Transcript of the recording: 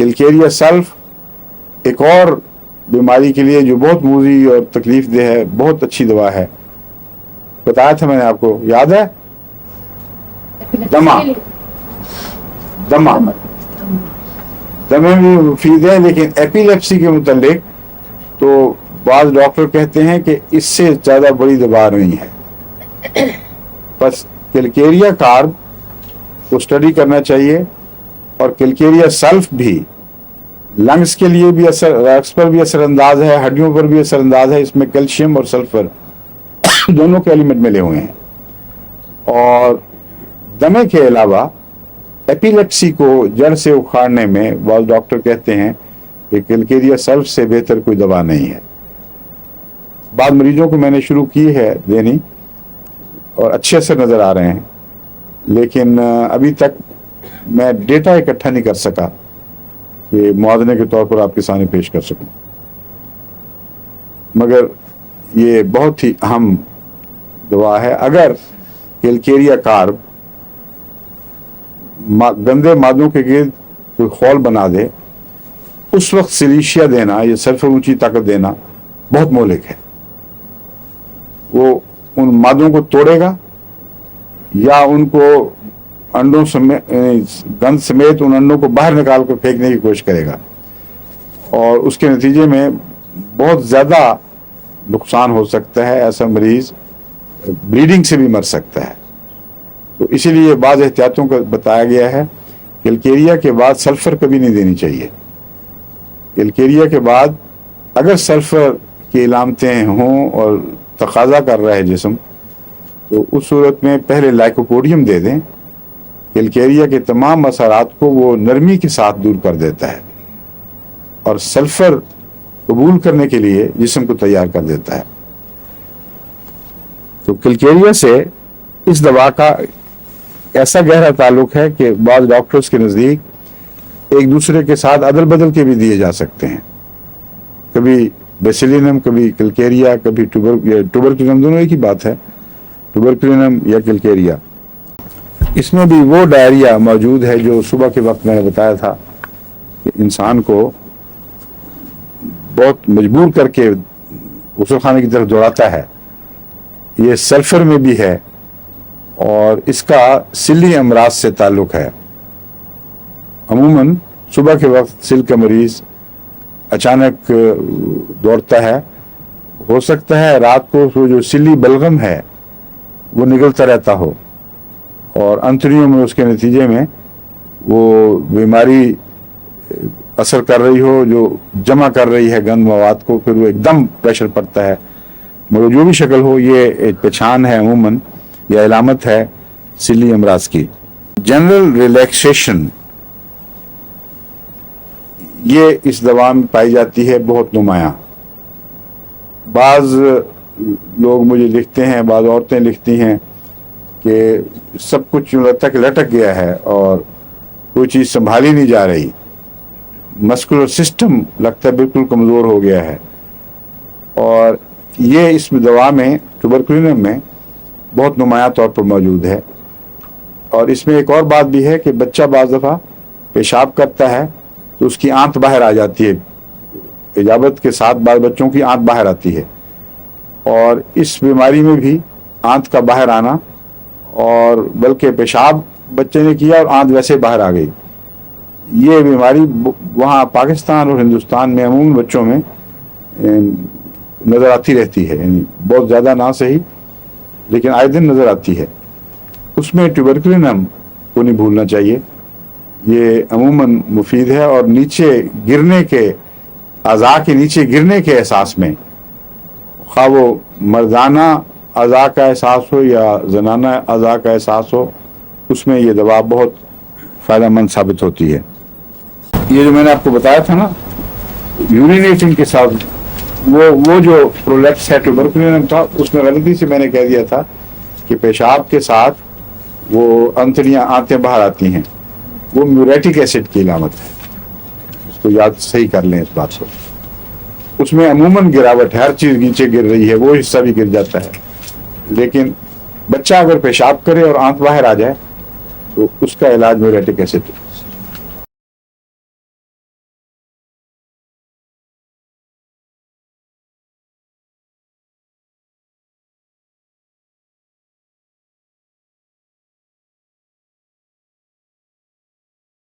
کلکیریا سلف ایک اور بیماری کے لیے جو بہت موذی اور تکلیف دہ ہے، بہت اچھی دوا ہے، بتایا تھا میں نے آپ کو، یاد ہے؟ دمے بھی مفید ہے، لیکن ایپیلیپسی کے متعلق تو بعض ڈاکٹر کہتے ہیں کہ اس سے زیادہ بڑی دوا نہیں ہے. بس کلکیریا کارب کو اسٹڈی کرنا چاہیے، اور کلکیریا سلف بھی لنگس کے لیے بھی رگز پر بھی اثر انداز ہے، ہڈیوں پر بھی اثر انداز ہے. اس میں کیلشیم اور سلفر دونوں کے ایلیمنٹ ملے ہوئے ہیں. اور دمے کے علاوہ ایپیلیپسی کو جڑ سے اکھاڑنے میں بعض ڈاکٹر کہتے ہیں کہ کلکیریا سلف سے بہتر کوئی دوا نہیں ہے. بعض مریضوں کو میں نے شروع کی ہے دینی اور اچھے اثر نظر آ رہے ہیں، لیکن ابھی تک میں ڈیٹا اکٹھا نہیں کر سکا کہ موازنے کے طور پر آپ کے سامنے پیش کر سکوں. مگر یہ بہت ہی اہم دوا ہے. اگر کلکیریا کارب گندے مادوں کے گرد کوئی خول بنا دے، اس وقت سلیشیا دینا یا سلفر اونچی طاقت دینا بہت مہلک ہے. وہ ان مادوں کو توڑے گا یا ان کو انڈوں سمیت گند سمیت ان انڈوں کو باہر نکال کر پھینکنے کی کوشش کرے گا، اور اس کے نتیجے میں بہت زیادہ نقصان ہو سکتا ہے. ایسا مریض بلیڈنگ سے بھی مر سکتا ہے. تو اسی لیے بعض احتیاطوں کا بتایا گیا ہے. کلکیریا کے بعد سلفر کبھی نہیں دینی چاہیے. کلکیریا کے بعد اگر سلفر کی علامتیں ہوں اور تقاضا کر رہا ہے جسم، تو اس صورت میں پہلے لائکوپوڈیم دے دیں. کلکیریا کے تمام اثرات کو وہ نرمی کے ساتھ دور کر دیتا ہے اور سلفر قبول کرنے کے لیے جسم کو تیار کر دیتا ہے. تو کلکیریا سے اس دوا کا ایسا گہرا تعلق ہے کہ بعض ڈاکٹرز کے نزدیک ایک دوسرے کے ساتھ عدل بدل کے بھی دیے جا سکتے ہیں. کبھی بیسیلینم، کبھی کلکیریا، کبھی ٹوبرکلینم، دونوں ایک ہی بات ہے، ٹوبرکلینم یا کلکیریا. اس میں بھی وہ ڈائریا موجود ہے جو صبح کے وقت میں نے بتایا تھا کہ انسان کو بہت مجبور کر کے غسل خانے کی طرف دوڑاتا ہے. یہ سلفر میں بھی ہے اور اس کا سلی امراض سے تعلق ہے. عموماً صبح کے وقت سل کا مریض اچانک دوڑتا ہے، ہو سکتا ہے رات کو جو سلی بلغم ہے وہ نگلتا رہتا ہو اور انتڑیوں میں اس کے نتیجے میں وہ بیماری اثر کر رہی ہو جو جمع کر رہی ہے گند مواد کو، پھر وہ ایک دم پریشر پڑتا ہے. مگر جو بھی شکل ہو، یہ ایک پہچان ہے عموماً یا علامت ہے سلی امراض کی. جنرل ریلیکسیشن یہ اس دوا میں پائی جاتی ہے بہت نمایاں. بعض لوگ مجھے لکھتے ہیں، بعض عورتیں لکھتی ہیں کہ سب کچھ تک لٹک گیا ہے اور کوئی چیز سنبھالی نہیں جا رہی، مسکولر سسٹم لگتا ہے بالکل کمزور ہو گیا ہے. اور یہ اس دوا میں ٹوبرکلینم میں بہت نمایاں طور پر موجود ہے. اور اس میں ایک اور بات بھی ہے کہ بچہ بعض دفعہ پیشاب کرتا ہے تو اس کی آنت باہر آ جاتی ہے. اجابت کے ساتھ بعض بچوں کی آنت باہر آتی ہے، اور اس بیماری میں بھی آنت کا باہر آنا، اور بلکہ پیشاب بچے نے کیا اور آنت ویسے باہر آ گئی، یہ بیماری وہاں پاکستان اور ہندوستان میں عموماً بچوں میں نظر آتی رہتی ہے. یعنی بہت زیادہ نہ صحیح لیکن آئے دن نظر آتی ہے. اس میں ٹوبرکلینم کو نہیں بھولنا چاہیے. یہ عموماً مفید ہے، اور نیچے گرنے کے اعضاء کے نیچے گرنے کے احساس میں، خواہ وہ مردانہ اعضاء کا احساس ہو یا زنانہ اعضاء کا احساس ہو، اس میں یہ دوا بہت فائدہ مند ثابت ہوتی ہے. یہ جو میں نے آپ کو بتایا تھا نا یورینیٹنگ کے ساتھ، وہ جو پرولیکس ہے ٹوبرکلینم تھا، اس میں غلطی سے میں نے کہہ دیا تھا کہ پیشاب کے ساتھ وہ انتڑیاں آنتیں باہر آتی ہیں، وہ میوریٹک ایسڈ کی علامت ہے. اس کو یاد صحیح کر لیں اس بات کو. اس میں عموماً گراوٹ ہے، ہر چیز نیچے گر رہی ہے، وہ حصہ بھی گر جاتا ہے. لیکن بچہ اگر پیشاب کرے اور آنت باہر آ جائے تو اس کا علاج میوریٹک ایسڈ